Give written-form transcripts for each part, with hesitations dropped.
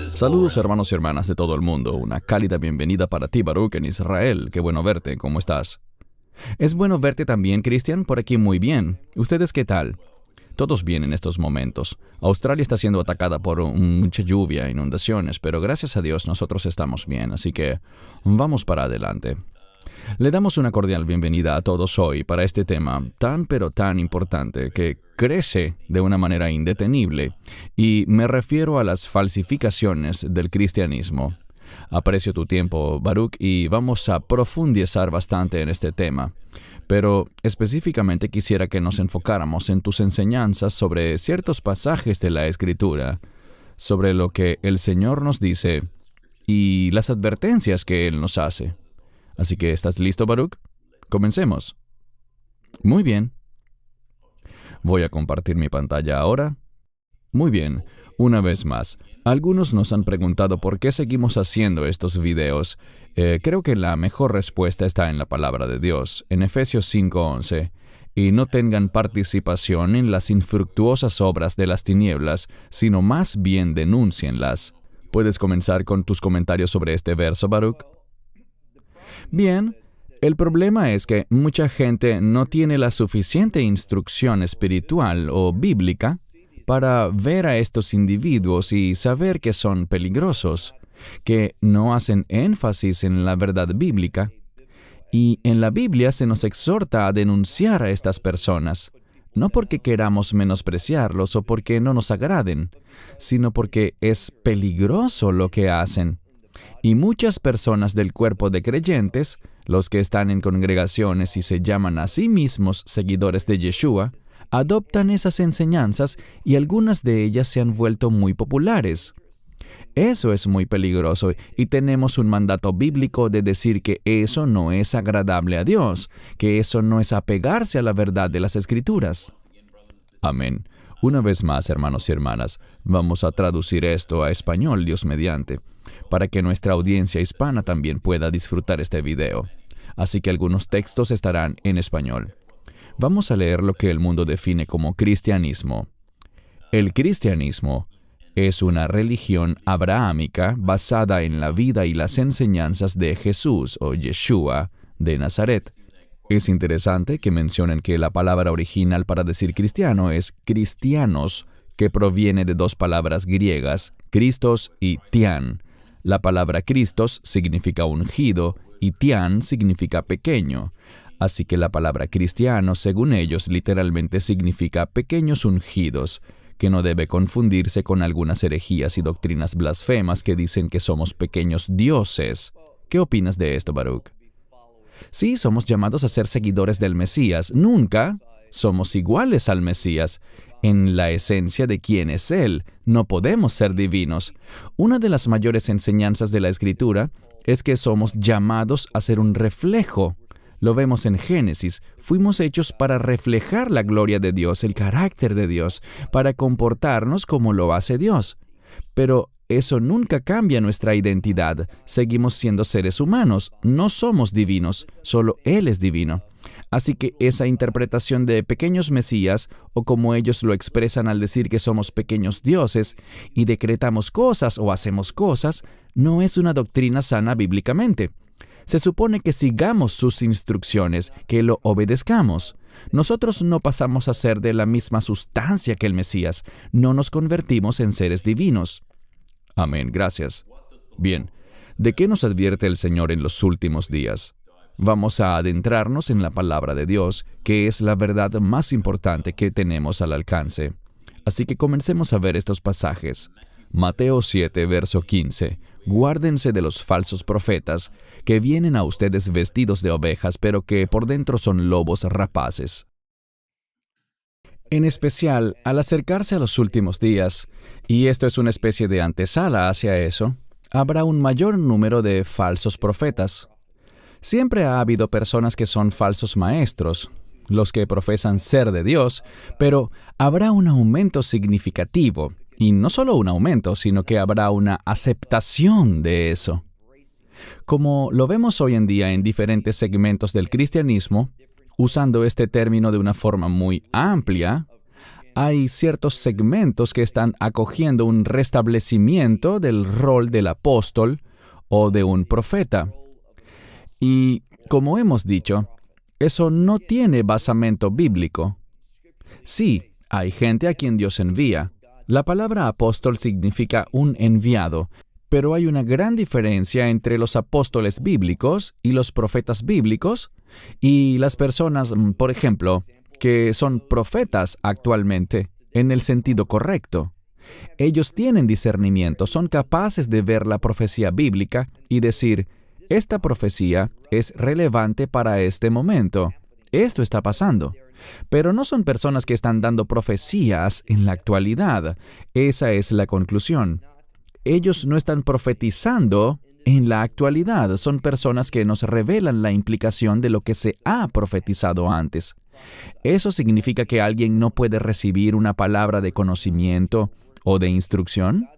Saludos hermanos y hermanas de todo el mundo. Una cálida bienvenida para ti, Baruch, en Israel. Qué bueno verte. ¿Cómo estás? Es bueno verte también, Cristian. Por aquí muy bien. ¿Ustedes qué tal? Todos bien en estos momentos. Australia está siendo atacada por mucha lluvia, inundaciones, pero gracias a Dios nosotros estamos bien, así que vamos para adelante. Le damos una cordial bienvenida a todos hoy para este tema tan pero tan importante que crece de una manera indetenible, y me refiero a las falsificaciones del cristianismo. Aprecio tu tiempo, Baruch, y vamos a profundizar bastante en este tema. Pero específicamente quisiera que nos enfocáramos en tus enseñanzas sobre ciertos pasajes de la Escritura, sobre lo que el Señor nos dice y las advertencias que Él nos hace. Así que, ¿estás listo, Baruch? Comencemos. Muy bien. Voy a compartir mi pantalla ahora. Muy bien. Una vez más, algunos nos han preguntado por qué seguimos haciendo estos videos. Creo que la mejor respuesta está en la palabra de Dios, en Efesios 5:11. Y no tengan participación en las infructuosas obras de las tinieblas, sino más bien denúncienlas. ¿Puedes comenzar con tus comentarios sobre este verso, Baruch? Bien, el problema es que mucha gente no tiene la suficiente instrucción espiritual o bíblica para ver a estos individuos y saber que son peligrosos, que no hacen énfasis en la verdad bíblica. Y en la Biblia se nos exhorta a denunciar a estas personas, no porque queramos menospreciarlos o porque no nos agraden, sino porque es peligroso lo que hacen. Y muchas personas del cuerpo de creyentes, los que están en congregaciones y se llaman a sí mismos seguidores de Yeshua, adoptan esas enseñanzas y algunas de ellas se han vuelto muy populares. Eso es muy peligroso y tenemos un mandato bíblico de decir que eso no es agradable a Dios, que eso no es apegarse a la verdad de las Escrituras. Amén. Una vez más, hermanos y hermanas, vamos a traducir esto a español, Dios mediante, para que nuestra audiencia hispana también pueda disfrutar este video. Así que algunos textos estarán en español. Vamos a leer lo que el mundo define como cristianismo. El cristianismo es una religión abrahámica basada en la vida y las enseñanzas de Jesús o Yeshua de Nazaret. Es interesante que mencionen que la palabra original para decir cristiano es cristianos, que proviene de dos palabras griegas, Christos y Tian. La palabra Christos significa ungido y Tian significa pequeño. Así que la palabra cristiano, según ellos, literalmente significa pequeños ungidos, que no debe confundirse con algunas herejías y doctrinas blasfemas que dicen que somos pequeños dioses. ¿Qué opinas de esto, Baruch? Sí, somos llamados a ser seguidores del Mesías. Nunca somos iguales al Mesías. En la esencia de quién es Él, no podemos ser divinos. Una de las mayores enseñanzas de la Escritura es que somos llamados a ser un reflejo. Lo vemos en Génesis. Fuimos hechos para reflejar la gloria de Dios, el carácter de Dios, para comportarnos como lo hace Dios. Pero eso nunca cambia nuestra identidad. Seguimos siendo seres humanos. No somos divinos. Solo Él es divino. Así que esa interpretación de pequeños mesías, o como ellos lo expresan al decir que somos pequeños dioses y decretamos cosas o hacemos cosas, no es una doctrina sana bíblicamente. Se supone que sigamos sus instrucciones, que lo obedezcamos. Nosotros no pasamos a ser de la misma sustancia que el Mesías. No nos convertimos en seres divinos. Amén, gracias. Bien, ¿de qué nos advierte el Señor en los últimos días? Vamos a adentrarnos en la palabra de Dios, que es la verdad más importante que tenemos al alcance. Así que comencemos a ver estos pasajes. Mateo 7, verso 15. Guárdense de los falsos profetas, que vienen a ustedes vestidos de ovejas, pero que por dentro son lobos rapaces. En especial, al acercarse a los últimos días, y esto es una especie de antesala hacia eso, habrá un mayor número de falsos profetas. Siempre ha habido personas que son falsos maestros, los que profesan ser de Dios, pero habrá un aumento significativo. Y no solo un aumento, sino que habrá una aceptación de eso. Como lo vemos hoy en día en diferentes segmentos del cristianismo, usando este término de una forma muy amplia, hay ciertos segmentos que están acogiendo un restablecimiento del rol del apóstol o de un profeta. Y, como hemos dicho, eso no tiene basamento bíblico. Sí, hay gente a quien Dios envía. La palabra apóstol significa un enviado, pero hay una gran diferencia entre los apóstoles bíblicos y los profetas bíblicos y las personas, por ejemplo, que son profetas actualmente, en el sentido correcto. Ellos tienen discernimiento, son capaces de ver la profecía bíblica y decir, esta profecía es relevante para este momento. Esto está pasando. Pero no son personas que están dando profecías en la actualidad. Esa es la conclusión. Ellos no están profetizando en la actualidad. Son personas que nos revelan la implicación de lo que se ha profetizado antes. Eso significa que alguien no puede recibir una palabra de conocimiento o de instrucción.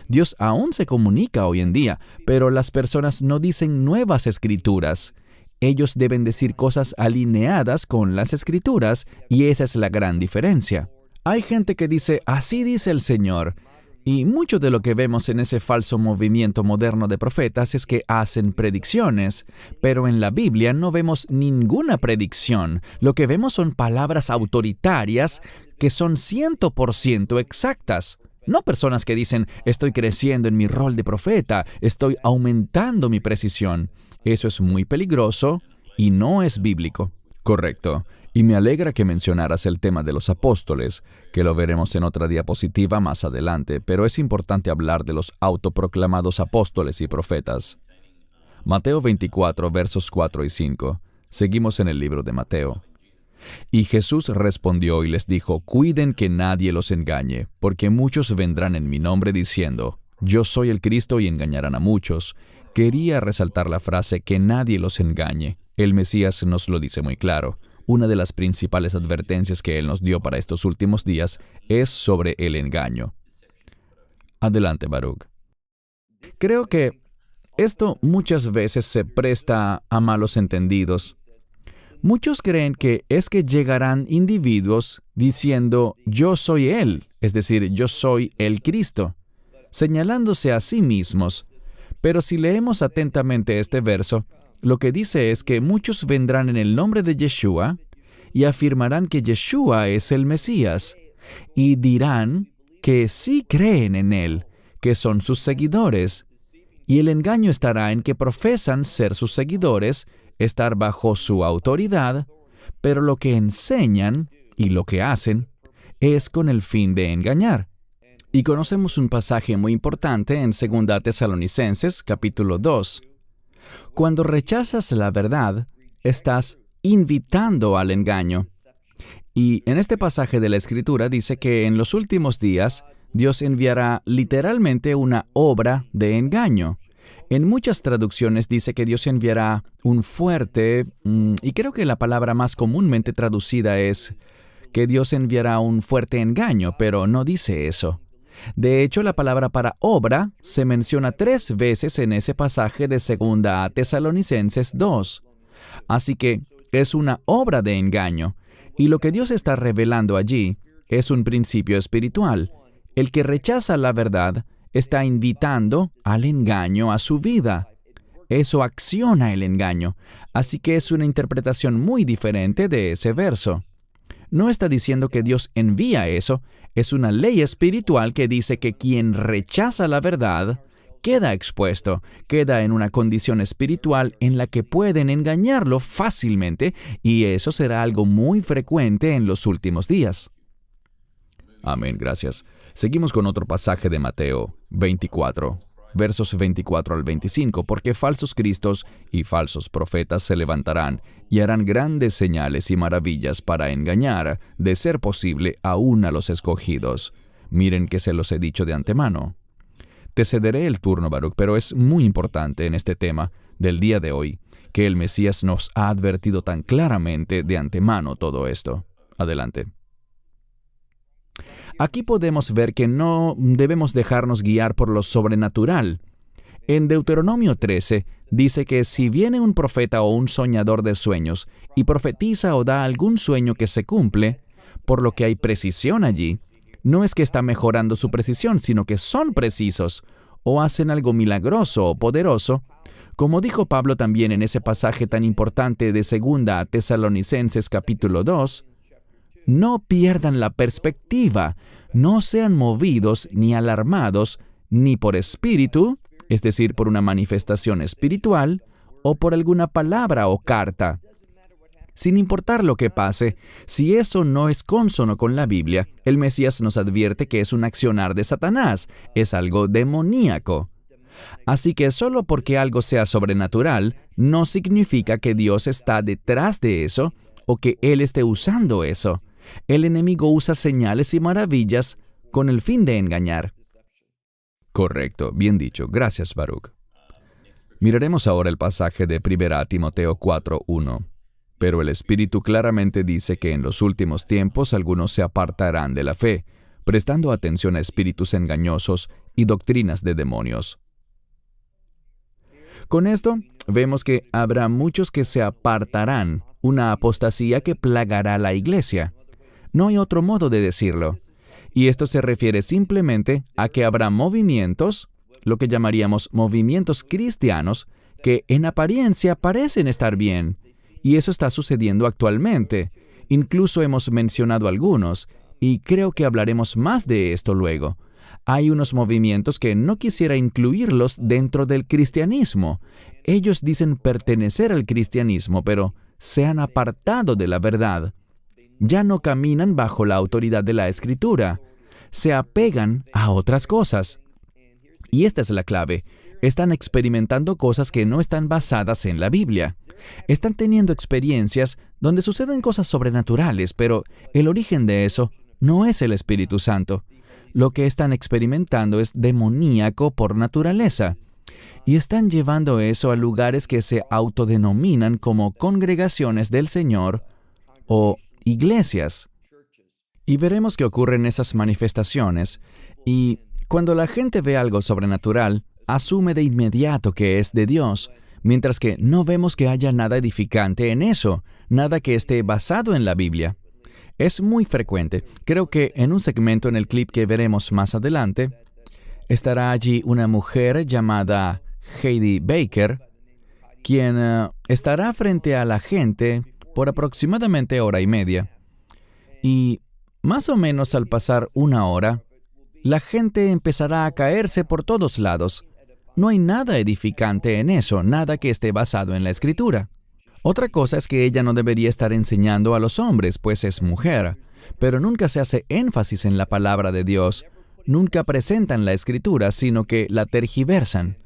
Dios aún se comunica hoy en día, pero las personas no dicen nuevas escrituras. Ellos deben decir cosas alineadas con las Escrituras, y esa es la gran diferencia. Hay gente que dice, así dice el Señor, y mucho de lo que vemos en ese falso movimiento moderno de profetas es que hacen predicciones, pero en la Biblia no vemos ninguna predicción. Lo que vemos son palabras autoritarias que son 100% exactas. No personas que dicen, estoy creciendo en mi rol de profeta, estoy aumentando mi precisión. Eso es muy peligroso y no es bíblico. Correcto. Y me alegra que mencionaras el tema de los apóstoles, que lo veremos en otra diapositiva más adelante, pero es importante hablar de los autoproclamados apóstoles y profetas. Mateo 24, versos 4 y 5. Seguimos en el libro de Mateo. Y Jesús respondió y les dijo, cuiden que nadie los engañe, porque muchos vendrán en mi nombre diciendo, yo soy el Cristo, y engañarán a muchos. Quería resaltar la frase que nadie los engañe. El Mesías nos lo dice muy claro. Una de las principales advertencias que Él nos dio para estos últimos días es sobre el engaño. Adelante, Baruch. Creo que esto muchas veces se presta a malos entendidos. Muchos creen que es que llegarán individuos diciendo, yo soy Él, es decir, yo soy el Cristo, señalándose a sí mismos. Pero si leemos atentamente este verso, lo que dice es que muchos vendrán en el nombre de Yeshua y afirmarán que Yeshua es el Mesías, y dirán que sí creen en Él, que son sus seguidores. Y el engaño estará en que profesan ser sus seguidores, estar bajo su autoridad, pero lo que enseñan y lo que hacen es con el fin de engañar. Y conocemos un pasaje muy importante en 2 Tesalonicenses, capítulo 2. Cuando rechazas la verdad, estás invitando al engaño. Y en este pasaje de la Escritura dice que en los últimos días, Dios enviará literalmente una obra de engaño. En muchas traducciones dice que Dios enviará un fuerte, y creo que la palabra más comúnmente traducida es que Dios enviará un fuerte engaño, pero no dice eso. De hecho, la palabra para obra se menciona 3 veces en ese pasaje de 2 Tesalonicenses 2. Así que es una obra de engaño, y lo que Dios está revelando allí es un principio espiritual. El que rechaza la verdad está invitando al engaño a su vida. Eso acciona el engaño, así que es una interpretación muy diferente de ese verso. No está diciendo que Dios envía eso, es una ley espiritual que dice que quien rechaza la verdad queda expuesto, queda en una condición espiritual en la que pueden engañarlo fácilmente, y eso será algo muy frecuente en los últimos días. Amén, gracias. Seguimos con otro pasaje de Mateo 24, versos 24 al 25, porque falsos cristos y falsos profetas se levantarán y harán grandes señales y maravillas para engañar, de ser posible, aún a los escogidos. Miren que se los he dicho de antemano. Te cederé el turno, Baruch, pero es muy importante en este tema del día de hoy que el Mesías nos ha advertido tan claramente de antemano todo esto. Adelante. Aquí podemos ver que no debemos dejarnos guiar por lo sobrenatural. En Deuteronomio 13 dice que si viene un profeta o un soñador de sueños y profetiza o da algún sueño que se cumple, por lo que hay precisión allí. No es que está mejorando su precisión, sino que son precisos, o hacen algo milagroso o poderoso. Como dijo Pablo también en ese pasaje tan importante de 2 Tesalonicenses capítulo 2, no pierdan la perspectiva, no sean movidos ni alarmados, ni por espíritu, es decir, por una manifestación espiritual, o por alguna palabra o carta. Sin importar lo que pase, si eso no es cónsono con la Biblia, el Mesías nos advierte que es un accionar de Satanás, es algo demoníaco. Así que solo porque algo sea sobrenatural, no significa que Dios está detrás de eso o que Él esté usando eso. El enemigo usa señales y maravillas con el fin de engañar. Correcto, bien dicho. Gracias, Baruch. Miraremos ahora el pasaje de 1 Timoteo 4:1. Pero el Espíritu claramente dice que en los últimos tiempos algunos se apartarán de la fe, prestando atención a espíritus engañosos y doctrinas de demonios. Con esto, vemos que habrá muchos que se apartarán, una apostasía que plagará a la iglesia. No hay otro modo de decirlo. Y esto se refiere simplemente a que habrá movimientos, lo que llamaríamos movimientos cristianos, que en apariencia parecen estar bien. Y eso está sucediendo actualmente. Incluso hemos mencionado algunos, y creo que hablaremos más de esto luego. Hay unos movimientos que no quisiera incluirlos dentro del cristianismo. Ellos dicen pertenecer al cristianismo, pero se han apartado de la verdad. Ya no caminan bajo la autoridad de la Escritura. Se apegan a otras cosas. Y esta es la clave. Están experimentando cosas que no están basadas en la Biblia. Están teniendo experiencias donde suceden cosas sobrenaturales, pero el origen de eso no es el Espíritu Santo. Lo que están experimentando es demoníaco por naturaleza. Y están llevando eso a lugares que se autodenominan como congregaciones del Señor o iglesias. Y veremos qué ocurre en esas manifestaciones. Y cuando la gente ve algo sobrenatural, asume de inmediato que es de Dios, mientras que no vemos que haya nada edificante en eso, nada que esté basado en la Biblia. Es muy frecuente. Creo que en un segmento en el clip que veremos más adelante, estará allí una mujer llamada Heidi Baker, quien estará frente a la gente por aproximadamente 1:30. Y más o menos al pasar 1 hora, la gente empezará a caerse por todos lados. No hay nada edificante en eso, nada que esté basado en la Escritura. Otra cosa es que ella no debería estar enseñando a los hombres, pues es mujer, pero nunca se hace énfasis en la palabra de Dios. Nunca presentan la Escritura, sino que la tergiversan.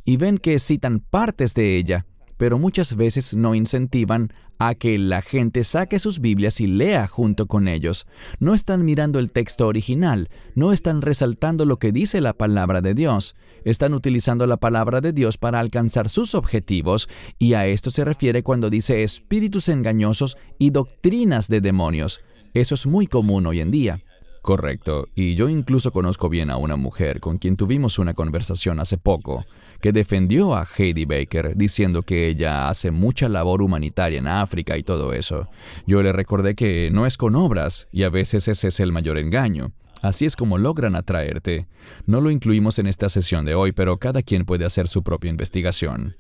Y ven que citan partes de ella, pero muchas veces no incentivan a que la gente saque sus Biblias y lea junto con ellos. No están mirando el texto original, no están resaltando lo que dice la palabra de Dios. Están utilizando la palabra de Dios para alcanzar sus objetivos, y a esto se refiere cuando dice espíritus engañosos y doctrinas de demonios. Eso es muy común hoy en día. Correcto, y yo incluso conozco bien a una mujer con quien tuvimos una conversación hace poco, que defendió a Heidi Baker diciendo que ella hace mucha labor humanitaria en África y todo eso. Yo le recordé que no es con obras, y a veces ese es el mayor engaño. Así es como logran atraerte. No lo incluimos en esta sesión de hoy, pero cada quien puede hacer su propia investigación.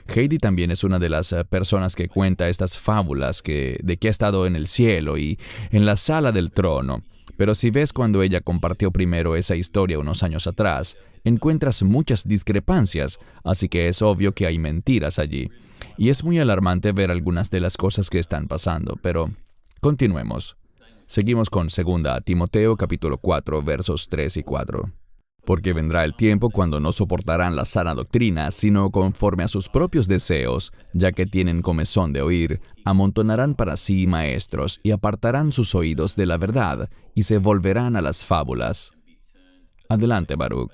Heidi también es una de las personas que cuenta estas fábulas de que ha estado en el cielo y en la sala del trono. Pero si ves cuando ella compartió primero esa historia unos años atrás, encuentras muchas discrepancias, así que es obvio que hay mentiras allí. Y es muy alarmante ver algunas de las cosas que están pasando, pero continuemos. Seguimos con 2 Timoteo capítulo 4, versos 3 y 4. Porque vendrá el tiempo cuando no soportarán la sana doctrina, sino conforme a sus propios deseos, ya que tienen comezón de oír, amontonarán para sí maestros y apartarán sus oídos de la verdad y se volverán a las fábulas. Adelante, Baruch.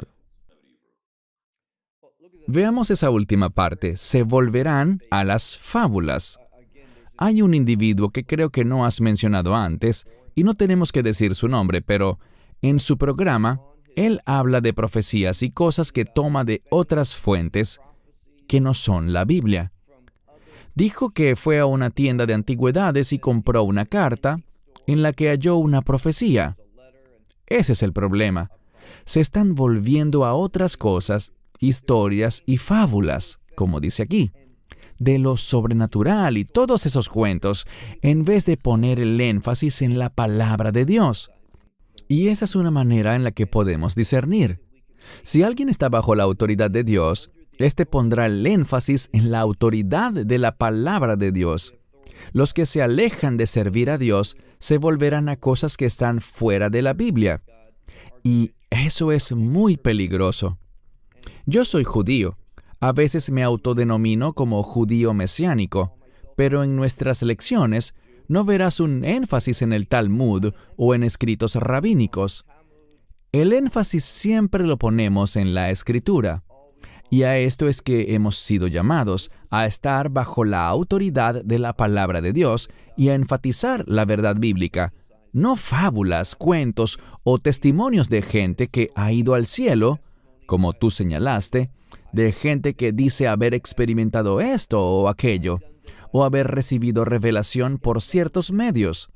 Veamos esa última parte, se volverán a las fábulas. Hay un individuo que creo que no has mencionado antes, y no tenemos que decir su nombre, pero en su programa, él habla de profecías y cosas que toma de otras fuentes que no son la Biblia. Dijo que fue a una tienda de antigüedades y compró una carta, en la que halló una profecía. Ese es el problema. Se están volviendo a otras cosas, historias y fábulas, como dice aquí, de lo sobrenatural y todos esos cuentos, en vez de poner el énfasis en la palabra de Dios. Y esa es una manera en la que podemos discernir. Si alguien está bajo la autoridad de Dios, éste pondrá el énfasis en la autoridad de la palabra de Dios. Los que se alejan de servir a Dios se volverán a cosas que están fuera de la Biblia. Y eso es muy peligroso. Yo soy judío. A veces me autodenomino como judío mesiánico, pero en nuestras lecciones no verás un énfasis en el Talmud o en escritos rabínicos. El énfasis siempre lo ponemos en la Escritura. Y a esto es que hemos sido llamados, a estar bajo la autoridad de la palabra de Dios y a enfatizar la verdad bíblica, no fábulas, cuentos o testimonios de gente que ha ido al cielo, como tú señalaste, de gente que dice haber experimentado esto o aquello, o haber recibido revelación por ciertos medios.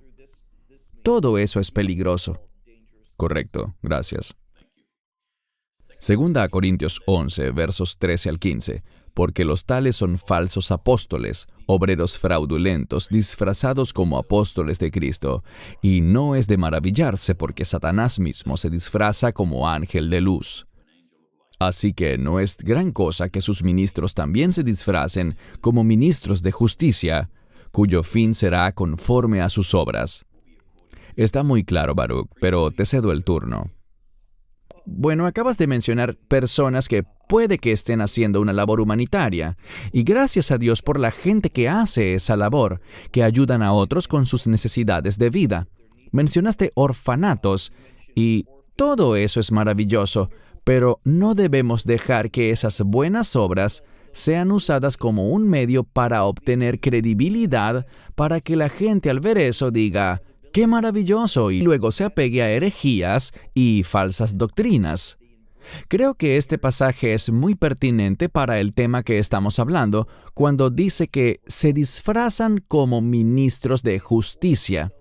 Todo eso es peligroso. Correcto, gracias. Segunda a Corintios 11, versos 13 al 15. Porque los tales son falsos apóstoles, obreros fraudulentos, disfrazados como apóstoles de Cristo. Y no es de maravillarse porque Satanás mismo se disfraza como ángel de luz. Así que no es gran cosa que sus ministros también se disfracen como ministros de justicia, cuyo fin será conforme a sus obras. Está muy claro, Baruch, pero te cedo el turno. Bueno, acabas de mencionar personas que puede que estén haciendo una labor humanitaria, y gracias a Dios por la gente que hace esa labor, que ayudan a otros con sus necesidades de vida. Mencionaste orfanatos, y todo eso es maravilloso, pero no debemos dejar que esas buenas obras sean usadas como un medio para obtener credibilidad, para que la gente al ver eso diga, ¡qué maravilloso!, y luego se apegue a herejías y falsas doctrinas. Creo que este pasaje es muy pertinente para el tema que estamos hablando, cuando dice que se disfrazan como ministros de justicia.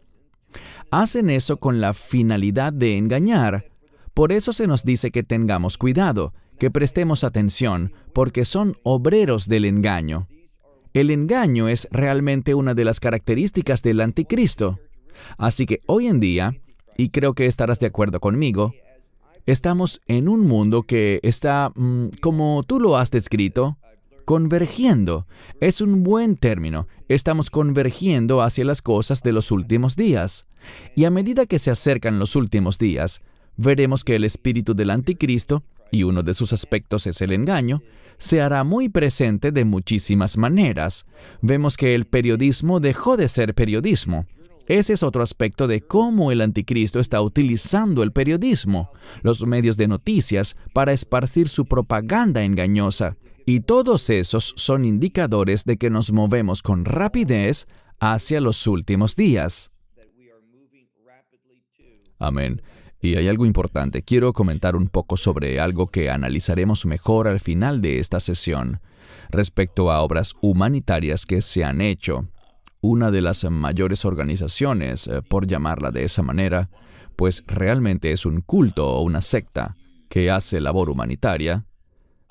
Hacen eso con la finalidad de engañar. Por eso se nos dice que tengamos cuidado, que prestemos atención, porque son obreros del engaño. El engaño es realmente una de las características del anticristo. Así que hoy en día, y creo que estarás de acuerdo conmigo, estamos en un mundo que está, como tú lo has descrito, convergiendo. Es un buen término. Estamos convergiendo hacia las cosas de los últimos días. Y a medida que se acercan los últimos días, veremos que el espíritu del anticristo, y uno de sus aspectos es el engaño, se hará muy presente de muchísimas maneras. Vemos que el periodismo dejó de ser periodismo. Ese es otro aspecto de cómo el anticristo está utilizando el periodismo, los medios de noticias, para esparcir su propaganda engañosa. Y todos esos son indicadores de que nos movemos con rapidez hacia los últimos días. Amén. Y hay algo importante. Quiero comentar un poco sobre algo que analizaremos mejor al final de esta sesión, respecto a obras humanitarias que se han hecho. Una de las mayores organizaciones, por llamarla de esa manera, pues realmente es un culto o una secta que hace labor humanitaria,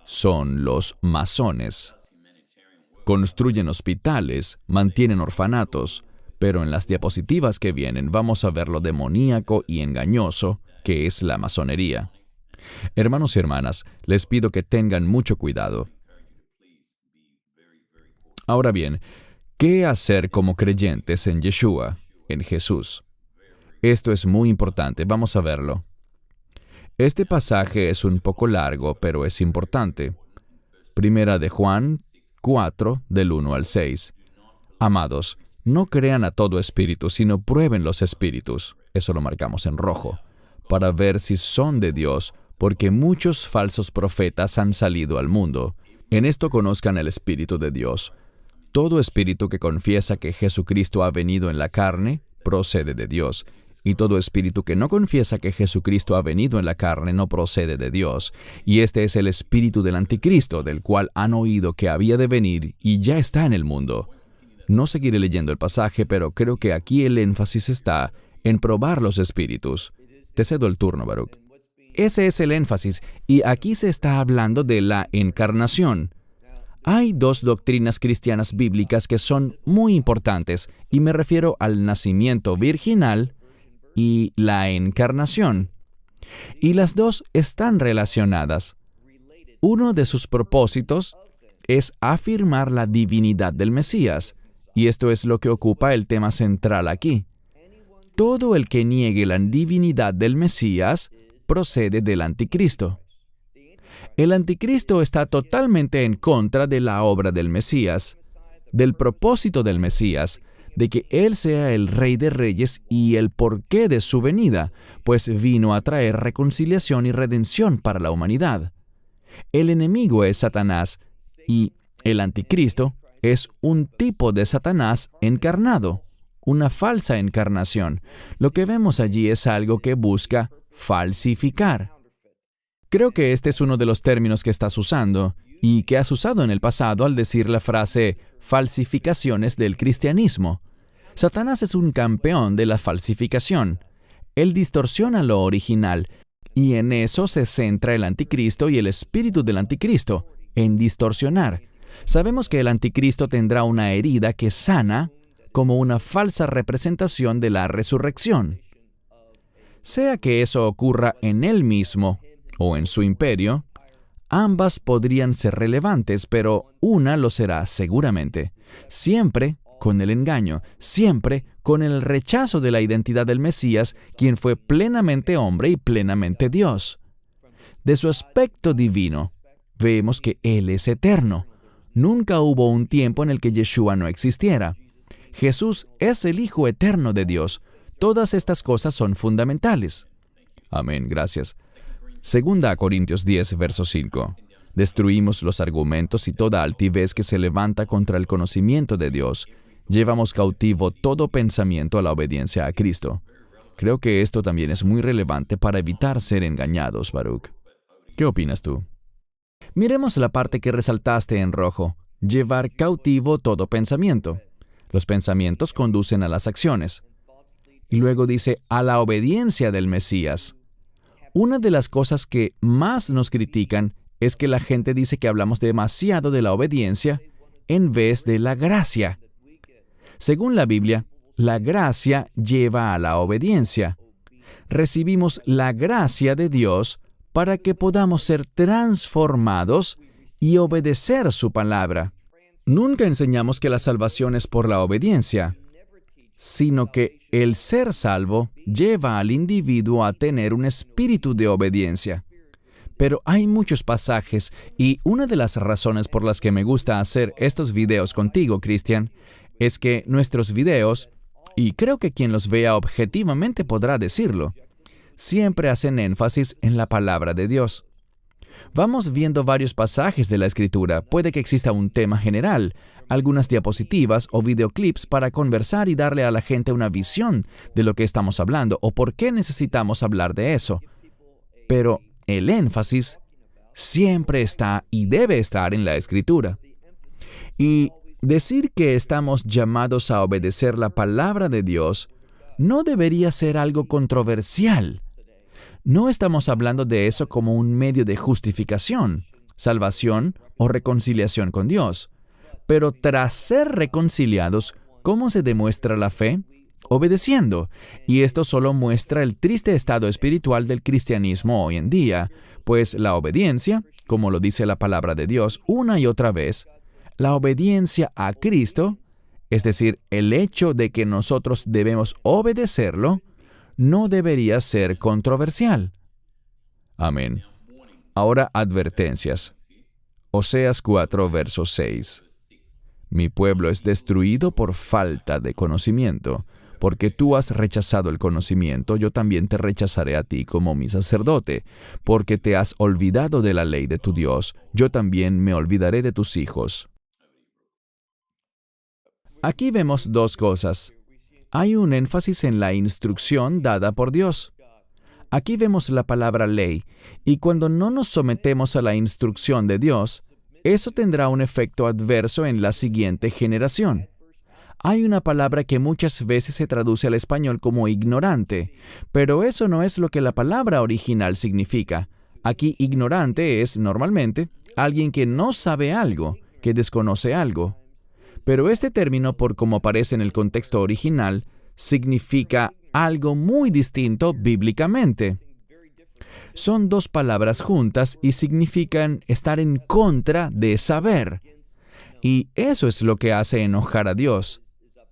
son los masones. Construyen hospitales, mantienen orfanatos, pero en las diapositivas que vienen vamos a ver lo demoníaco y engañoso que es la masonería. Hermanos y hermanas, les pido que tengan mucho cuidado. Ahora bien, ¿qué hacer como creyentes en Yeshua, en Jesús? Esto es muy importante, vamos a verlo. Este pasaje es un poco largo, pero es importante. Primera de Juan 4, del 1 al 6. Amados, no crean a todo espíritu, sino prueben los espíritus. Eso lo marcamos en rojo, para ver si son de Dios, porque muchos falsos profetas han salido al mundo. En esto conozcan el Espíritu de Dios. Todo espíritu que confiesa que Jesucristo ha venido en la carne, procede de Dios. Y todo espíritu que no confiesa que Jesucristo ha venido en la carne, no procede de Dios. Y este es el espíritu del anticristo, del cual han oído que había de venir y ya está en el mundo. No seguiré leyendo el pasaje, pero creo que aquí el énfasis está en probar los espíritus. Te cedo el turno, Baruch. Ese es el énfasis, y aquí se está hablando de la encarnación. Hay dos doctrinas cristianas bíblicas que son muy importantes, y me refiero al nacimiento virginal y la encarnación. Y las dos están relacionadas. Uno de sus propósitos es afirmar la divinidad del Mesías, y esto es lo que ocupa el tema central aquí. Todo el que niegue la divinidad del Mesías procede del anticristo. El anticristo está totalmente en contra de la obra del Mesías, del propósito del Mesías, de que Él sea el Rey de Reyes y el porqué de su venida, pues vino a traer reconciliación y redención para la humanidad. El enemigo es Satanás, y el anticristo es un tipo de Satanás encarnado, una falsa encarnación. Lo que vemos allí es algo que busca falsificar. Creo que este es uno de los términos que estás usando y que has usado en el pasado al decir la frase falsificaciones del cristianismo. Satanás es un campeón de la falsificación. Él distorsiona lo original, y en eso se centra el anticristo y el espíritu del anticristo, en distorsionar. Sabemos que el anticristo tendrá una herida que sana como una falsa representación de la resurrección. Sea que eso ocurra en él mismo o en su imperio, ambas podrían ser relevantes, pero una lo será seguramente. Siempre con el engaño, siempre con el rechazo de la identidad del Mesías, quien fue plenamente hombre y plenamente Dios. De su aspecto divino, vemos que Él es eterno. Nunca hubo un tiempo en el que Yeshua no existiera. Jesús es el Hijo eterno de Dios. Todas estas cosas son fundamentales. Amén, gracias. Segunda a Corintios 10, verso 5. Destruimos los argumentos y toda altivez que se levanta contra el conocimiento de Dios. Llevamos cautivo todo pensamiento a la obediencia a Cristo. Creo que esto también es muy relevante para evitar ser engañados, Baruch. ¿Qué opinas tú? Miremos la parte que resaltaste en rojo. Llevar cautivo todo pensamiento. Los pensamientos conducen a las acciones. Y luego dice, a la obediencia del Mesías. Una de las cosas que más nos critican es que la gente dice que hablamos demasiado de la obediencia en vez de la gracia. Según la Biblia, la gracia lleva a la obediencia. Recibimos la gracia de Dios para que podamos ser transformados y obedecer su palabra. Nunca enseñamos que la salvación es por la obediencia, sino que el ser salvo lleva al individuo a tener un espíritu de obediencia. Pero hay muchos pasajes, y una de las razones por las que me gusta hacer estos videos contigo, Cristian, es que nuestros videos, y creo que quien los vea objetivamente podrá decirlo, siempre hacen énfasis en la palabra de Dios. Vamos viendo varios pasajes de la Escritura. Puede que exista un tema general, algunas diapositivas o videoclips para conversar y darle a la gente una visión de lo que estamos hablando o por qué necesitamos hablar de eso. Pero el énfasis siempre está y debe estar en la Escritura. Y decir que estamos llamados a obedecer la palabra de Dios no debería ser algo controversial. No estamos hablando de eso como un medio de justificación, salvación o reconciliación con Dios. Pero tras ser reconciliados, ¿cómo se demuestra la fe? Obedeciendo. Y esto solo muestra el triste estado espiritual del cristianismo hoy en día, pues la obediencia, como lo dice la palabra de Dios una y otra vez, la obediencia a Cristo, es decir, el hecho de que nosotros debemos obedecerlo, no debería ser controversial. Amén. Ahora advertencias. Oseas 4, verso 6. Mi pueblo es destruido por falta de conocimiento. Porque tú has rechazado el conocimiento, yo también te rechazaré a ti como mi sacerdote. Porque te has olvidado de la ley de tu Dios, yo también me olvidaré de tus hijos. Aquí vemos dos cosas. Hay un énfasis en la instrucción dada por Dios. Aquí vemos la palabra ley, y cuando no nos sometemos a la instrucción de Dios, eso tendrá un efecto adverso en la siguiente generación. Hay una palabra que muchas veces se traduce al español como ignorante, pero eso no es lo que la palabra original significa. Aquí ignorante es, normalmente, alguien que no sabe algo, que desconoce algo. Pero este término, por como aparece en el contexto original, significa algo muy distinto bíblicamente. Son dos palabras juntas y significan estar en contra de saber. Y eso es lo que hace enojar a Dios.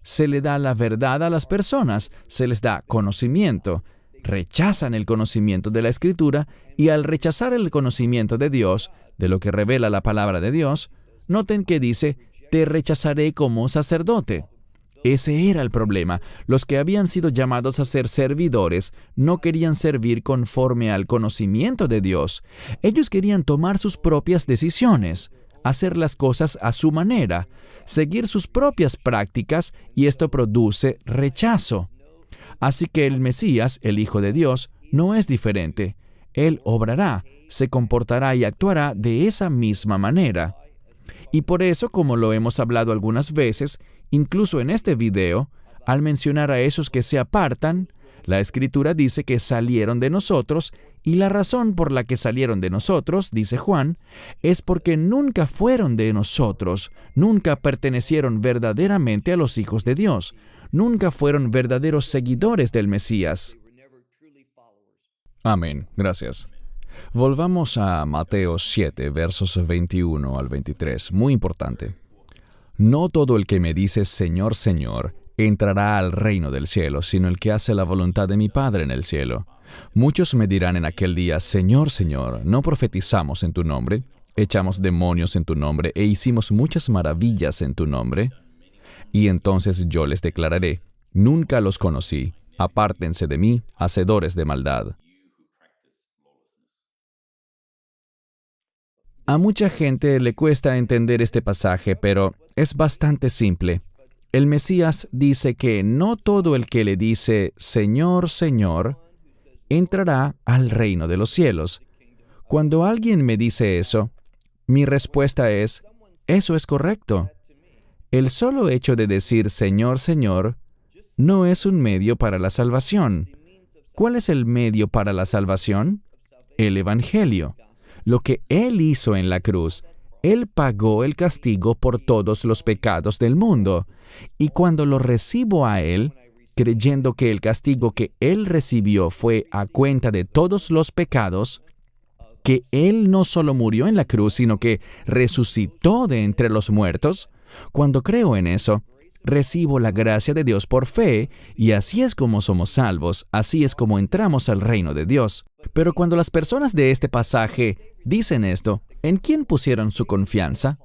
Se le da la verdad a las personas, se les da conocimiento. Rechazan el conocimiento de la Escritura y al rechazar el conocimiento de Dios, de lo que revela la palabra de Dios, noten que dice, te rechazaré como sacerdote. Ese era el problema. Los que habían sido llamados a ser servidores no querían servir conforme al conocimiento de Dios. Ellos querían tomar sus propias decisiones, hacer las cosas a su manera, seguir sus propias prácticas, y esto produce rechazo. Así que el Mesías, el Hijo de Dios, no es diferente. Él obrará, se comportará y actuará de esa misma manera. Y por eso, como lo hemos hablado algunas veces, incluso en este video, al mencionar a esos que se apartan, la Escritura dice que salieron de nosotros, y la razón por la que salieron de nosotros, dice Juan, es porque nunca fueron de nosotros, nunca pertenecieron verdaderamente a los hijos de Dios, nunca fueron verdaderos seguidores del Mesías. Amén. Gracias. Volvamos a Mateo 7, versos 21 al 23. Muy importante. No todo el que me dice Señor, Señor, entrará al reino del cielo, sino el que hace la voluntad de mi Padre en el cielo. Muchos me dirán en aquel día, Señor, Señor, ¿no profetizamos en tu nombre? ¿Echamos demonios en tu nombre e hicimos muchas maravillas en tu nombre? Y entonces yo les declararé, nunca los conocí, apártense de mí, hacedores de maldad. A mucha gente le cuesta entender este pasaje, pero es bastante simple. El Mesías dice que no todo el que le dice, Señor, Señor, entrará al reino de los cielos. Cuando alguien me dice eso, mi respuesta es, eso es correcto. El solo hecho de decir Señor, Señor, no es un medio para la salvación. ¿Cuál es el medio para la salvación? El Evangelio. Lo que Él hizo en la cruz. Él pagó el castigo por todos los pecados del mundo. Y cuando lo recibo a Él, creyendo que el castigo que Él recibió fue a cuenta de todos los pecados, que Él no solo murió en la cruz, sino que resucitó de entre los muertos, cuando creo en eso, recibo la gracia de Dios por fe, y así es como somos salvos, así es como entramos al reino de Dios. Pero cuando las personas de este pasaje dicen esto, ¿en quién pusieron su confianza?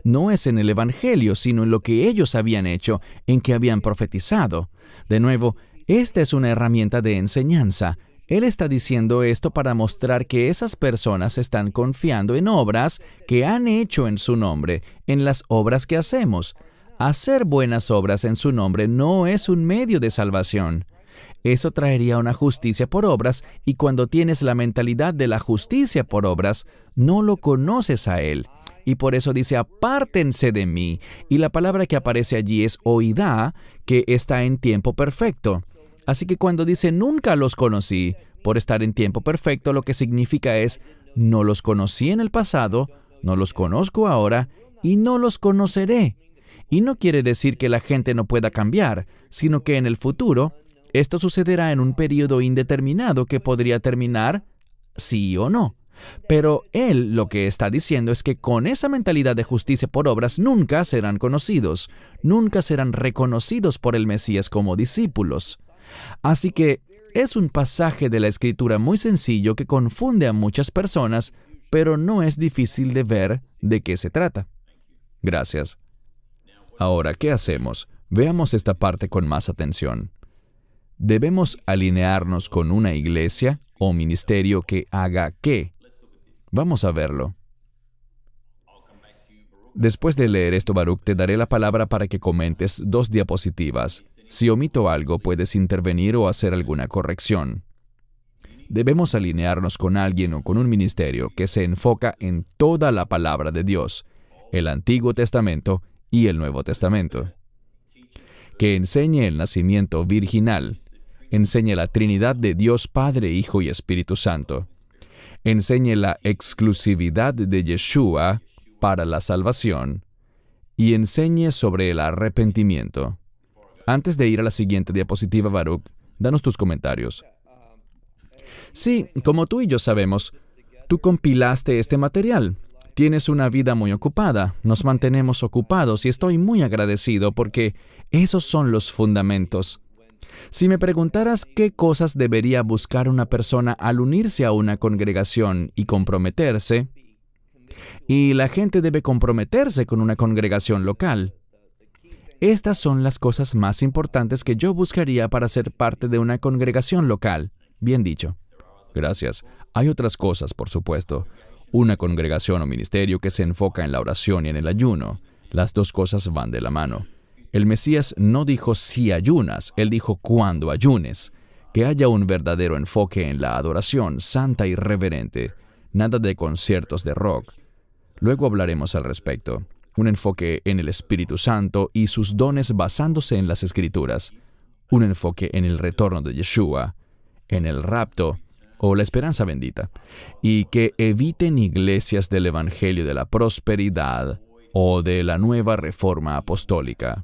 No es en el Evangelio, sino en lo que ellos habían hecho, en que habían profetizado. De nuevo, esta es una herramienta de enseñanza. Él está diciendo esto para mostrar que esas personas están confiando en obras que han hecho en su nombre, en las obras que hacemos. Hacer buenas obras en su nombre no es un medio de salvación. Eso traería una justicia por obras, y cuando tienes la mentalidad de la justicia por obras, no lo conoces a Él. Y por eso dice, apártense de mí. Y la palabra que aparece allí es oidá, que está en tiempo perfecto. Así que cuando dice, nunca los conocí, por estar en tiempo perfecto, lo que significa es, no los conocí en el pasado, no los conozco ahora, y no los conoceré. Y no quiere decir que la gente no pueda cambiar, sino que en el futuro, esto sucederá en un periodo indeterminado que podría terminar sí o no. Pero Él lo que está diciendo es que con esa mentalidad de justicia por obras nunca serán conocidos, nunca serán reconocidos por el Mesías como discípulos. Así que es un pasaje de la Escritura muy sencillo que confunde a muchas personas, pero no es difícil de ver de qué se trata. Gracias. Ahora, ¿qué hacemos? Veamos esta parte con más atención. ¿Debemos alinearnos con una iglesia o ministerio que haga qué? Vamos a verlo. Después de leer esto, Baruch, te daré la palabra para que comentes 2 diapositivas. Si omito algo, puedes intervenir o hacer alguna corrección. Debemos alinearnos con alguien o con un ministerio que se enfoca en toda la palabra de Dios, el Antiguo Testamento y el Nuevo Testamento. que enseñe el nacimiento virginal, enseñe la Trinidad de Dios Padre, Hijo y Espíritu Santo, enseñe la exclusividad de Yeshua para la salvación y enseñe sobre el arrepentimiento. Antes de ir a la siguiente diapositiva, Baruch, danos tus comentarios. Sí, como tú y yo sabemos, tú compilaste este material. Tienes una vida muy ocupada, nos mantenemos ocupados y estoy muy agradecido porque esos son los fundamentos. Si me preguntaras qué cosas debería buscar una persona al unirse a una congregación y comprometerse, y la gente debe comprometerse con una congregación local, estas son las cosas más importantes que yo buscaría para ser parte de una congregación local. Bien dicho. Gracias. Hay otras cosas, por supuesto. Una congregación o ministerio que se enfoca en la oración y en el ayuno. Las dos cosas van de la mano. El Mesías no dijo si ayunas, Él dijo cuando ayunes. Que haya un verdadero enfoque en la adoración santa y reverente. Nada de conciertos de rock. Luego hablaremos al respecto. Un enfoque en el Espíritu Santo y sus dones basándose en las Escrituras. Un enfoque en el retorno de Yeshua, en el rapto o la esperanza bendita. Y que eviten iglesias del Evangelio de la Prosperidad o de la Nueva Reforma Apostólica.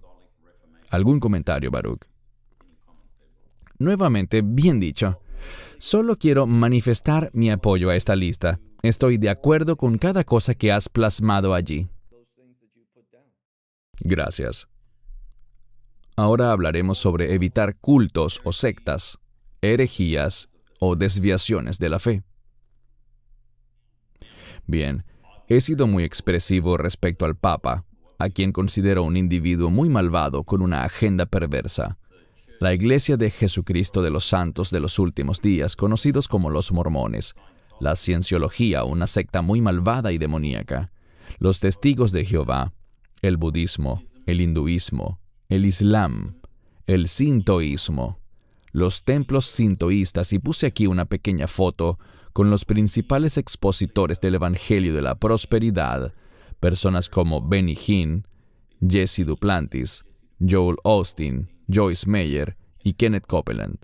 ¿Algún comentario, Baruch? Nuevamente, bien dicho. Solo quiero manifestar mi apoyo a esta lista. Estoy de acuerdo con cada cosa que has plasmado allí. Gracias. Ahora hablaremos sobre evitar cultos o sectas, herejías o desviaciones de la fe. Bien, he sido muy expresivo respecto al Papa, a quien considero un individuo muy malvado con una agenda perversa. La Iglesia de Jesucristo de los Santos de los Últimos Días, conocidos como los Mormones, la Cienciología, una secta muy malvada y demoníaca, los Testigos de Jehová, el budismo, el hinduismo, el islam, el sintoísmo, los templos sintoístas, y puse aquí una pequeña foto con los principales expositores del Evangelio de la Prosperidad, personas como Benny Hinn, Jesse Duplantis, Joel Austin, Joyce Meyer y Kenneth Copeland.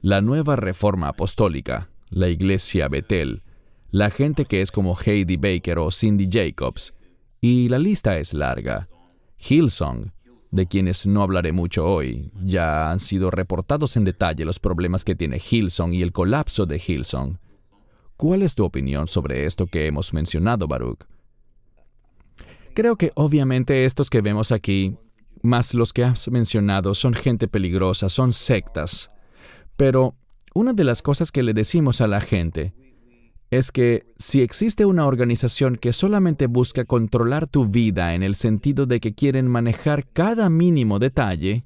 La Nueva Reforma Apostólica, la Iglesia Betel, la gente que es como Heidi Baker o Cindy Jacobs, y la lista es larga. Hillsong, de quienes no hablaré mucho hoy, ya han sido reportados en detalle los problemas que tiene Hillsong y el colapso de Hillsong. ¿Cuál es tu opinión sobre esto que hemos mencionado, Baruch? Creo que obviamente estos que vemos aquí, más los que has mencionado, son gente peligrosa, son sectas. Pero una de las cosas que le decimos a la gente es que si existe una organización que solamente busca controlar tu vida en el sentido de que quieren manejar cada mínimo detalle,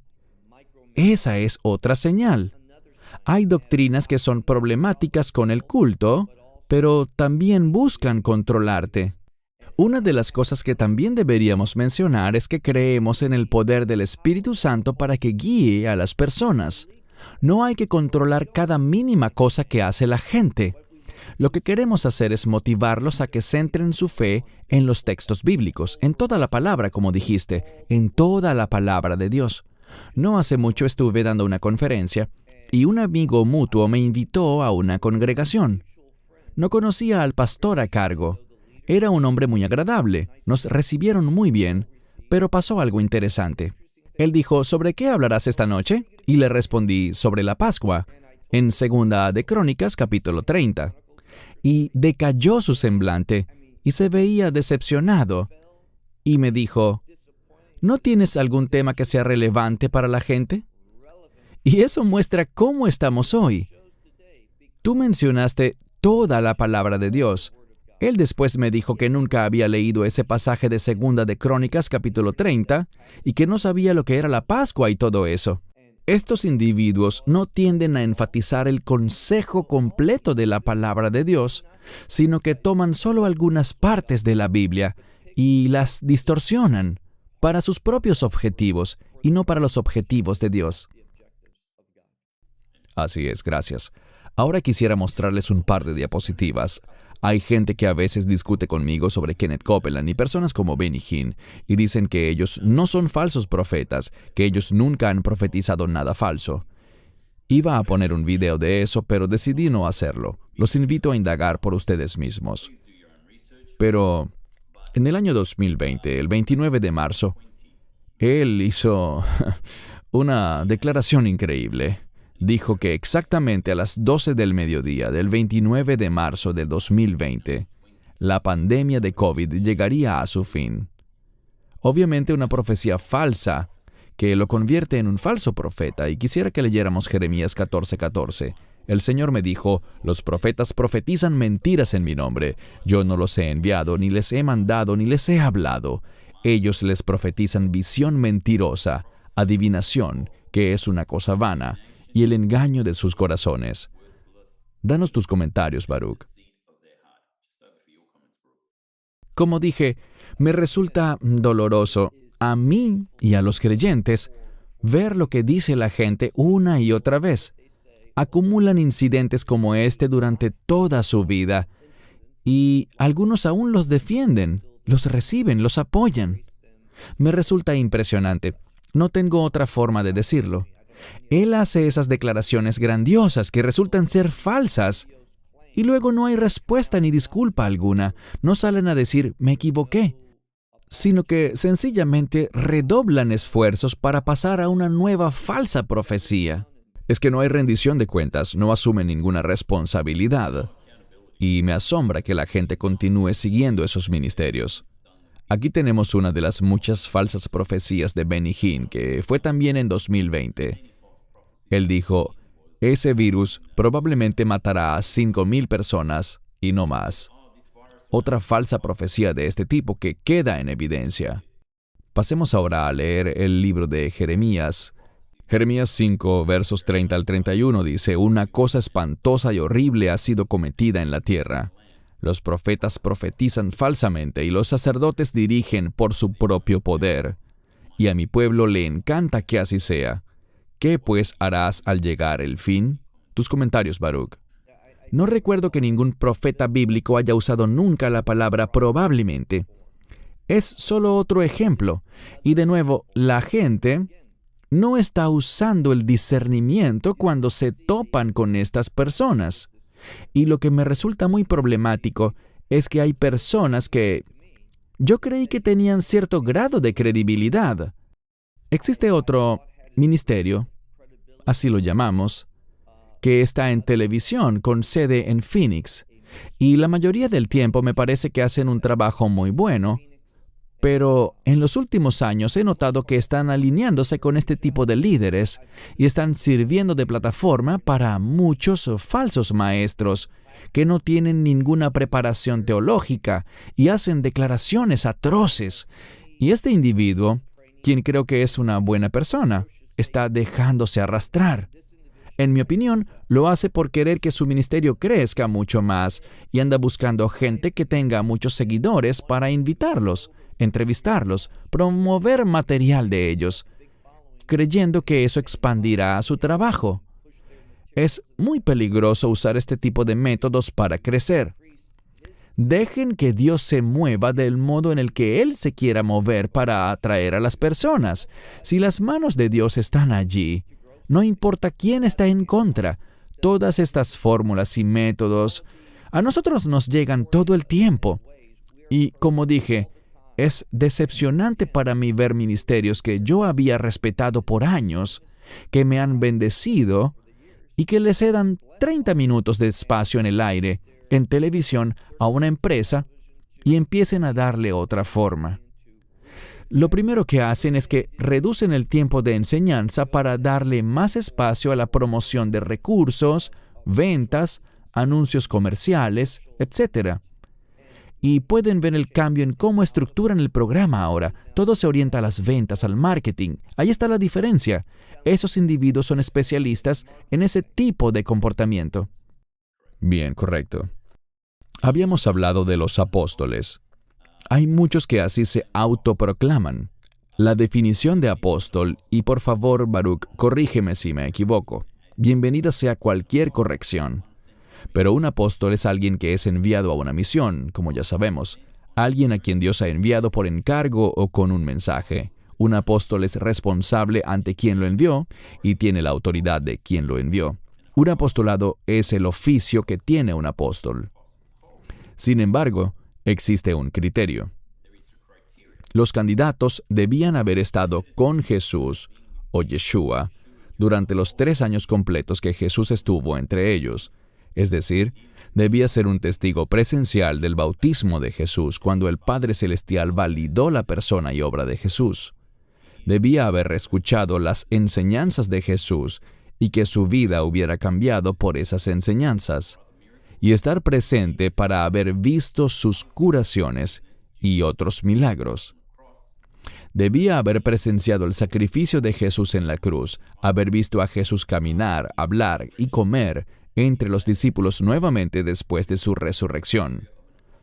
esa es otra señal. Hay doctrinas que son problemáticas con el culto, pero también buscan controlarte. Una de las cosas que también deberíamos mencionar es que creemos en el poder del Espíritu Santo para que guíe a las personas. No hay que controlar cada mínima cosa que hace la gente. Lo que queremos hacer es motivarlos a que centren su fe en los textos bíblicos, en toda la palabra, como dijiste, en toda la palabra de Dios. No hace mucho estuve dando una conferencia y un amigo mutuo me invitó a una congregación. No conocía al pastor a cargo. Era un hombre muy agradable, nos recibieron muy bien, pero pasó algo interesante. Él dijo, ¿sobre qué hablarás esta noche? Y le respondí, sobre la Pascua, en 2 de Crónicas, capítulo 30. Y decayó su semblante, y se veía decepcionado. Y me dijo, ¿no tienes algún tema que sea relevante para la gente? Y eso muestra cómo estamos hoy. Tú mencionaste toda la palabra de Dios. Él después me dijo que nunca había leído ese pasaje de 2 de Crónicas, capítulo 30, y que no sabía lo que era la Pascua y todo eso. Estos individuos no tienden a enfatizar el consejo completo de la palabra de Dios, sino que toman solo algunas partes de la Biblia y las distorsionan para sus propios objetivos y no para los objetivos de Dios. Así es, gracias. Ahora quisiera mostrarles un par de diapositivas. Hay gente que a veces discute conmigo sobre Kenneth Copeland y personas como Benny Hinn y dicen que ellos no son falsos profetas, que ellos nunca han profetizado nada falso. Iba a poner un video de eso, pero decidí no hacerlo. Los invito a indagar por ustedes mismos. Pero en el año 2020, el 29 de marzo, él hizo una declaración increíble. Dijo que exactamente a las 12 del mediodía del 29 de marzo del 2020, la pandemia de COVID llegaría a su fin. Obviamente una profecía falsa que lo convierte en un falso profeta, y quisiera que leyéramos Jeremías 14:14. El Señor me dijo, los profetas profetizan mentiras en mi nombre. Yo no los he enviado, ni les he mandado, ni les he hablado. Ellos les profetizan visión mentirosa, adivinación, que es una cosa vana, y el engaño de sus corazones. Danos tus comentarios, Baruch. Como dije, me resulta doloroso a mí y a los creyentes ver lo que dice la gente una y otra vez. Acumulan incidentes como este durante toda su vida y algunos aún los defienden, los reciben, los apoyan. Me resulta impresionante. No tengo otra forma de decirlo. Él hace esas declaraciones grandiosas que resultan ser falsas y luego no hay respuesta ni disculpa alguna. No salen a decir, me equivoqué, sino que sencillamente redoblan esfuerzos para pasar a una nueva falsa profecía. Es que no hay rendición de cuentas, no asumen ninguna responsabilidad. Y me asombra que la gente continúe siguiendo esos ministerios. Aquí tenemos una de las muchas falsas profecías de Benny Hinn, que fue también en 2020. Él dijo, ese virus probablemente matará a 5,000 personas y no más. Otra falsa profecía de este tipo que queda en evidencia. Pasemos ahora a leer el libro de Jeremías. Jeremías 5, versos 30 al 31 dice, una cosa espantosa y horrible ha sido cometida en la tierra. Los profetas profetizan falsamente y los sacerdotes dirigen por su propio poder. Y a mi pueblo le encanta que así sea. ¿Qué pues harás al llegar el fin? Tus comentarios, Baruch. No recuerdo que ningún profeta bíblico haya usado nunca la palabra probablemente. Es solo otro ejemplo. Y de nuevo, la gente no está usando el discernimiento cuando se topan con estas personas. Y lo que me resulta muy problemático es que hay personas que yo creí que tenían cierto grado de credibilidad. Existe otro ministerio, así lo llamamos, que está en televisión con sede en Phoenix. Y la mayoría del tiempo me parece que hacen un trabajo muy bueno, pero en los últimos años he notado que están alineándose con este tipo de líderes y están sirviendo de plataforma para muchos falsos maestros que no tienen ninguna preparación teológica y hacen declaraciones atroces. Y este individuo, quien creo que es una buena persona, está dejándose arrastrar. En mi opinión, lo hace por querer que su ministerio crezca mucho más y anda buscando gente que tenga muchos seguidores para invitarlos, entrevistarlos, promover material de ellos, creyendo que eso expandirá su trabajo. Es muy peligroso usar este tipo de métodos para crecer. Dejen que Dios se mueva del modo en el que Él se quiera mover para atraer a las personas. Si las manos de Dios están allí, no importa quién está en contra. Todas estas fórmulas y métodos a nosotros nos llegan todo el tiempo. Y como dije, es decepcionante para mí ver ministerios que yo había respetado por años, que me han bendecido y que le cedan 30 minutos de espacio en el aire, en televisión, a una empresa y empiecen a darle otra forma. Lo primero que hacen es que reducen el tiempo de enseñanza para darle más espacio a la promoción de recursos, ventas, anuncios comerciales, etc. Y pueden ver el cambio en cómo estructuran el programa ahora. Todo se orienta a las ventas, al marketing. Ahí está la diferencia. Esos individuos son especialistas en ese tipo de comportamiento. Bien, correcto. Habíamos hablado de los apóstoles. Hay muchos que así se autoproclaman. La definición de apóstol, y por favor, Baruch, corrígeme si me equivoco. Bienvenida sea cualquier corrección. Pero un apóstol es alguien que es enviado a una misión, como ya sabemos. Alguien a quien Dios ha enviado por encargo o con un mensaje. Un apóstol es responsable ante quien lo envió y tiene la autoridad de quien lo envió. Un apostolado es el oficio que tiene un apóstol. Sin embargo, existe un criterio. Los candidatos debían haber estado con Jesús, o Yeshua, durante los 3 años completos que Jesús estuvo entre ellos. Es decir, debía ser un testigo presencial del bautismo de Jesús cuando el Padre Celestial validó la persona y obra de Jesús. Debía haber escuchado las enseñanzas de Jesús y que su vida hubiera cambiado por esas enseñanzas, y estar presente para haber visto sus curaciones y otros milagros. Debía haber presenciado el sacrificio de Jesús en la cruz, haber visto a Jesús caminar, hablar y comer entre los discípulos nuevamente después de su resurrección.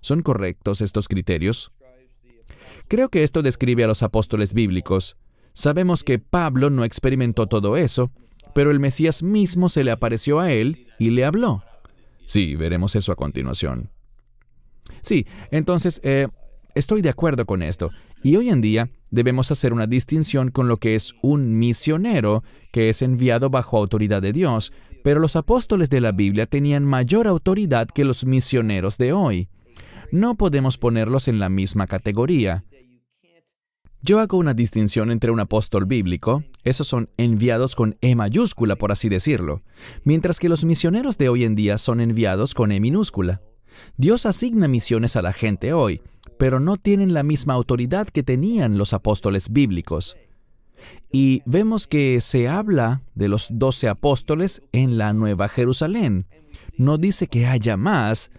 ¿Son correctos estos criterios? Creo que esto describe a los apóstoles bíblicos. Sabemos que Pablo no experimentó todo eso, pero el Mesías mismo se le apareció a él y le habló. Sí, veremos eso a continuación. Sí, entonces, estoy de acuerdo con esto. Y hoy en día debemos hacer una distinción con lo que es un misionero que es enviado bajo autoridad de Dios, pero los apóstoles de la Biblia tenían mayor autoridad que los misioneros de hoy. No podemos ponerlos en la misma categoría. Yo hago una distinción entre un apóstol bíblico, esos son enviados con E mayúscula, por así decirlo, mientras que los misioneros de hoy en día son enviados con E minúscula. Dios asigna misiones a la gente hoy, pero no tienen la misma autoridad que tenían los apóstoles bíblicos. Y vemos que se habla de los 12 apóstoles en la Nueva Jerusalén. No dice que haya más,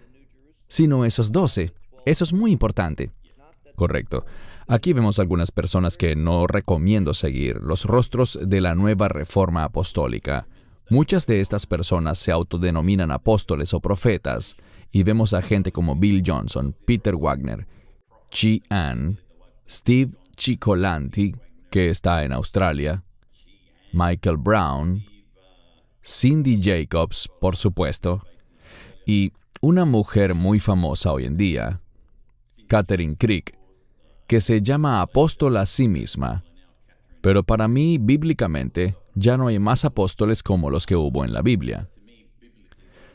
sino esos 12. Eso es muy importante. Correcto. Aquí vemos algunas personas que no recomiendo seguir, los rostros de la nueva reforma apostólica. Muchas de estas personas se autodenominan apóstoles o profetas, y vemos a gente como Bill Johnson, Peter Wagner, Chi Ann, Steve Cioccolanti, que está en Australia, Michael Brown, Cindy Jacobs, por supuesto, y una mujer muy famosa hoy en día, Catherine Crick, que se llama apóstol a sí misma. Pero para mí, bíblicamente, ya no hay más apóstoles como los que hubo en la Biblia.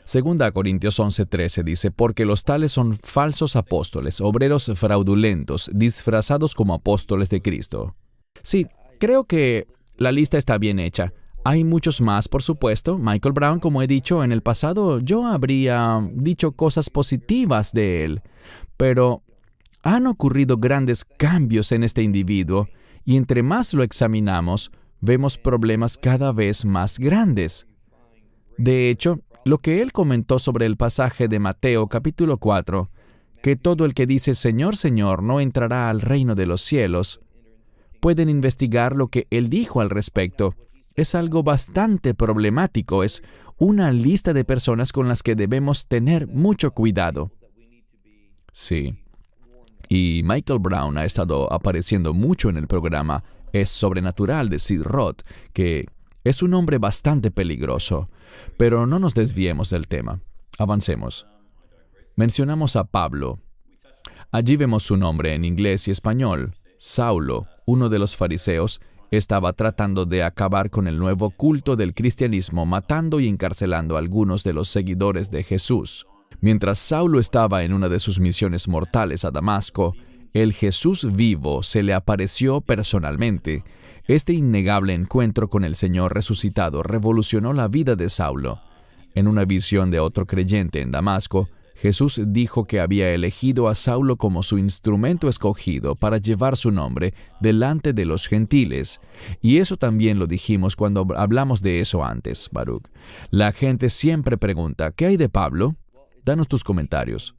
Segunda Corintios 11:13 dice, porque los tales son falsos apóstoles, obreros fraudulentos, disfrazados como apóstoles de Cristo. Sí, creo que la lista está bien hecha. Hay muchos más, por supuesto. Michael Brown, como he dicho en el pasado, yo habría dicho cosas positivas de él. Pero han ocurrido grandes cambios en este individuo, y entre más lo examinamos, vemos problemas cada vez más grandes. De hecho, lo que él comentó sobre el pasaje de Mateo capítulo 4, que todo el que dice Señor, Señor, no entrará al reino de los cielos, pueden investigar lo que él dijo al respecto. Es algo bastante problemático, es una lista de personas con las que debemos tener mucho cuidado. Sí. Y Michael Brown ha estado apareciendo mucho en el programa Es Sobrenatural de Sid Roth, que es un hombre bastante peligroso. Pero no nos desviemos del tema. Avancemos. Mencionamos a Pablo. Allí vemos su nombre en inglés y español. Saulo, uno de los fariseos, estaba tratando de acabar con el nuevo culto del cristianismo, matando y encarcelando a algunos de los seguidores de Jesús. Mientras Saulo estaba en una de sus misiones mortales a Damasco, el Jesús vivo se le apareció personalmente. Este innegable encuentro con el Señor resucitado revolucionó la vida de Saulo. En una visión de otro creyente en Damasco, Jesús dijo que había elegido a Saulo como su instrumento escogido para llevar su nombre delante de los gentiles. Y eso también lo dijimos cuando hablamos de eso antes, Baruch. La gente siempre pregunta, ¿qué hay de Pablo? Danos tus comentarios.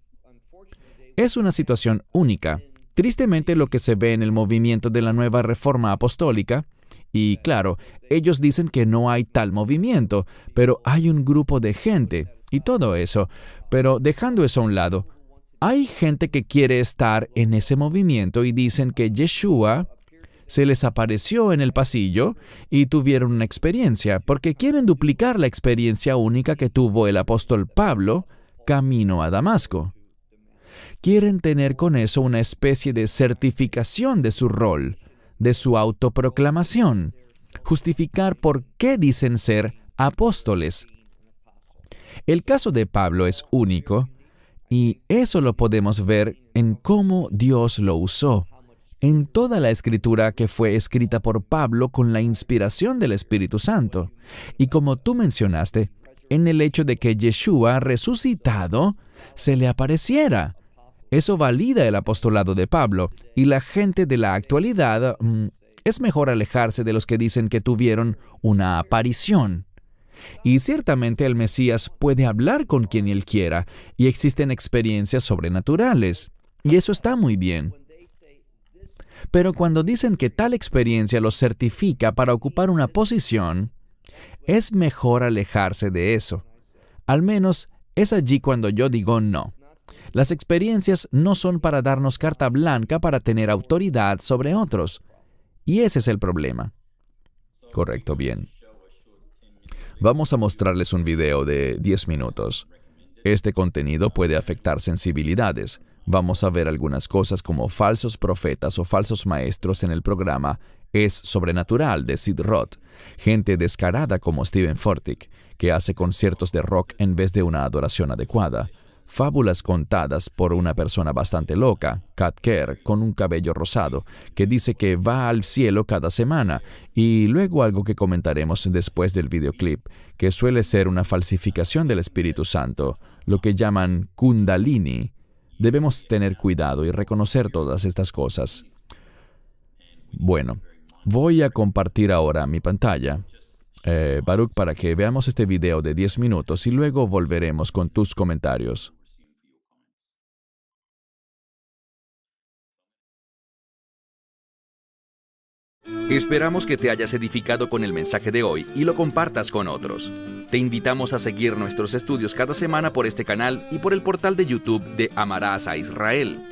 Es una situación única. Tristemente lo que se ve en el movimiento de la nueva reforma apostólica, y claro, ellos dicen que no hay tal movimiento, pero hay un grupo de gente y todo eso. Pero dejando eso a un lado, hay gente que quiere estar en ese movimiento y dicen que Yeshua se les apareció en el pasillo y tuvieron una experiencia, porque quieren duplicar la experiencia única que tuvo el apóstol Pablo camino a Damasco. Quieren tener con eso una especie de certificación de su rol, de su autoproclamación, justificar por qué dicen ser apóstoles. El caso de Pablo es único, y eso lo podemos ver en cómo Dios lo usó, en toda la escritura que fue escrita por Pablo con la inspiración del Espíritu Santo. Y como tú mencionaste, en el hecho de que Yeshua resucitado se le apareciera. Eso valida el apostolado de Pablo, y la gente de la actualidad es mejor alejarse de los que dicen que tuvieron una aparición. Y ciertamente el Mesías puede hablar con quien él quiera, y existen experiencias sobrenaturales, y eso está muy bien. Pero cuando dicen que tal experiencia los certifica para ocupar una posición, es mejor alejarse de eso. Al menos es allí cuando yo digo no. Las experiencias no son para darnos carta blanca para tener autoridad sobre otros. Y ese es el problema. Correcto, bien. Vamos a mostrarles un video de 10 minutos. Este contenido puede afectar sensibilidades. Vamos a ver algunas cosas como falsos profetas o falsos maestros en el programa Es Sobrenatural de Sid Roth, gente descarada como Stephen Furtick, que hace conciertos de rock en vez de una adoración adecuada, fábulas contadas por una persona bastante loca, Kat Kerr, con un cabello rosado, que dice que va al cielo cada semana, y luego algo que comentaremos después del videoclip, que suele ser una falsificación del Espíritu Santo, lo que llaman Kundalini. Debemos tener cuidado y reconocer todas estas cosas. Bueno, voy a compartir ahora mi pantalla, Baruch, para que veamos este video de 10 minutos y luego volveremos con tus comentarios. Esperamos que te hayas edificado con el mensaje de hoy y lo compartas con otros. Te invitamos a seguir nuestros estudios cada semana por este canal y por el portal de YouTube de Amarás a Israel.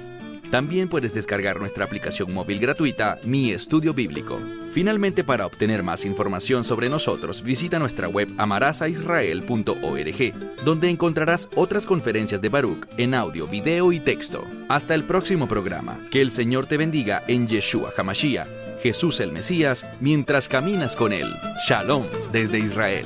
También puedes descargar nuestra aplicación móvil gratuita, Mi Estudio Bíblico. Finalmente, para obtener más información sobre nosotros, visita nuestra web amarasaisrael.org, donde encontrarás otras conferencias de Baruch en audio, video y texto. Hasta el próximo programa. Que el Señor te bendiga en Yeshua HaMashiach, Jesús el Mesías, mientras caminas con Él. Shalom desde Israel.